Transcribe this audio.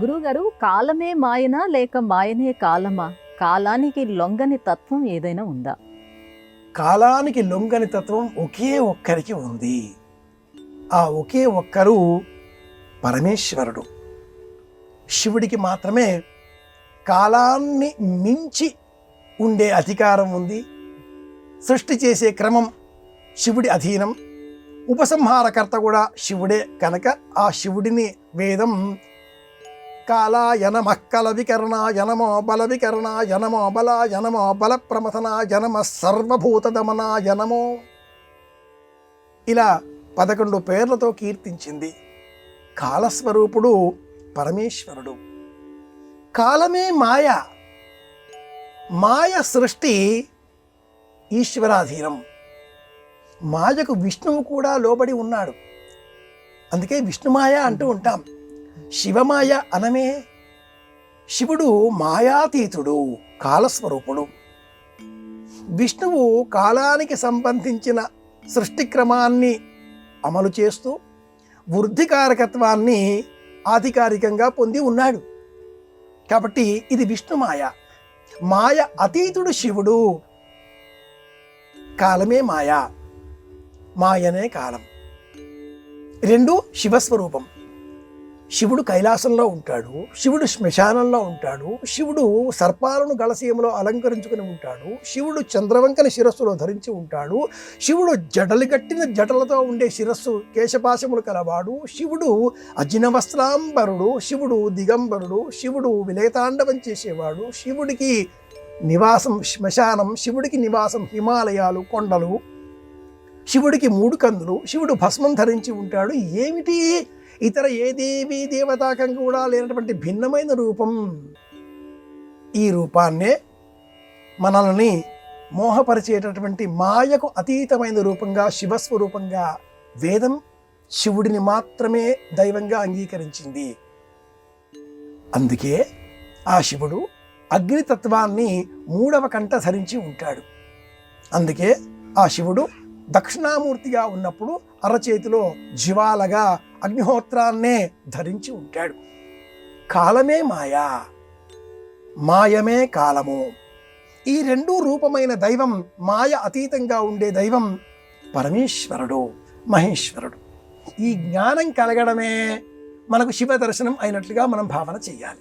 గురువుగారు, కాలమే మాయనా లేక మాయనే కాలమా? కాలానికి లొంగని తత్వం ఏదైనా ఉందా? కాలానికి లొంగని తత్వం ఒకే ఒక్కరికి ఉంది. ఆ ఒకే ఒక్కరు పరమేశ్వరుడు. శివుడికి మాత్రమే కాలాన్ని మించి ఉండే అధికారం ఉంది. సృష్టి చేసే క్రమం శివుడి అధీనం. ఉపసంహారకర్త కూడా శివుడే కనుక ఆ శివుడిని వేదం కాలాయ నమః కల వికరణాయ నమో బల వికరణాయ నమో బలాయ నమో బల ప్రమథనాయ నమః సర్వభూత దమనాయ నమో ఇలా 11 పేర్లతో కీర్తించింది. కాలస్వరూపుడు పరమేశ్వరుడు. కాలమే మాయ. మాయ సృష్టి ఈశ్వరాధీనం. మాయకు విష్ణువు కూడా లోబడి ఉన్నాడు. అందుకే విష్ణుమాయ అంటూ ఉంటాం. శివమాయ అనమే. శివుడు మాయాతీతుడు, కాలస్వరూపుడు. విష్ణువు కాలానికి సంబంధించిన సృష్టి క్రమాన్ని అమలు చేస్తూ వృద్ధికారకత్వాన్ని ఆధికారికంగా పొంది ఉన్నాడు. కాబట్టి ఇది విష్ణుమాయ. మాయ అతీతుడు శివుడు. కాలమే మాయ, మాయనే కాలం. రెండు శివస్వరూపం. శివుడు కైలాసంలో ఉంటాడు, శివుడు శ్మశానంలో ఉంటాడు, శివుడు సర్పాలను గళసీమలో అలంకరించుకుని ఉంటాడు, శివుడు చంద్రవంకని శిరస్సులో ధరించి ఉంటాడు, శివుడు జడలు కట్టిన జటలతో ఉండే శిరస్సు కేశపాశములు కలవాడు, శివుడు అజినవస్త్రాంబరుడు, శివుడు దిగంబరుడు, శివుడు విలేతాండవం చేసేవాడు, శివుడికి నివాసం శ్మశానం, శివుడికి నివాసం హిమాలయాలు కొండలు, శివుడికి 3 కందులు, శివుడు భస్మం ధరించి ఉంటాడు. ఏమిటి ఇతర ఏ దేవీ దేవతాకం కూడా లేనటువంటి భిన్నమైన రూపం. ఈ రూపాన్నే మనల్ని మోహపరిచేటటువంటి మాయకు అతీతమైన రూపంగా శివస్వరూపంగా వేదం శివుడిని మాత్రమే దైవంగా అంగీకరించింది. అందుకే ఆ శివుడు అగ్నితత్వాన్ని 3వ కంట ధరించి ఉంటాడు. అందుకే ఆ శివుడు దక్షిణామూర్తిగా ఉన్నప్పుడు అరచేతిలో జ్వాలగా అగ్నిహోత్రాన్నే ధరించి ఉంటాడు. కాలమే మాయా, మాయమే కాలము. ఈ 2 రూపమైన దైవం, మాయ అతీతంగా ఉండే దైవం పరమేశ్వరుడు, మహేశ్వరుడు. ఈ జ్ఞానం కలగడమే మనకు శివ దర్శనం అయినట్లుగా మనం భావన చెయ్యాలి.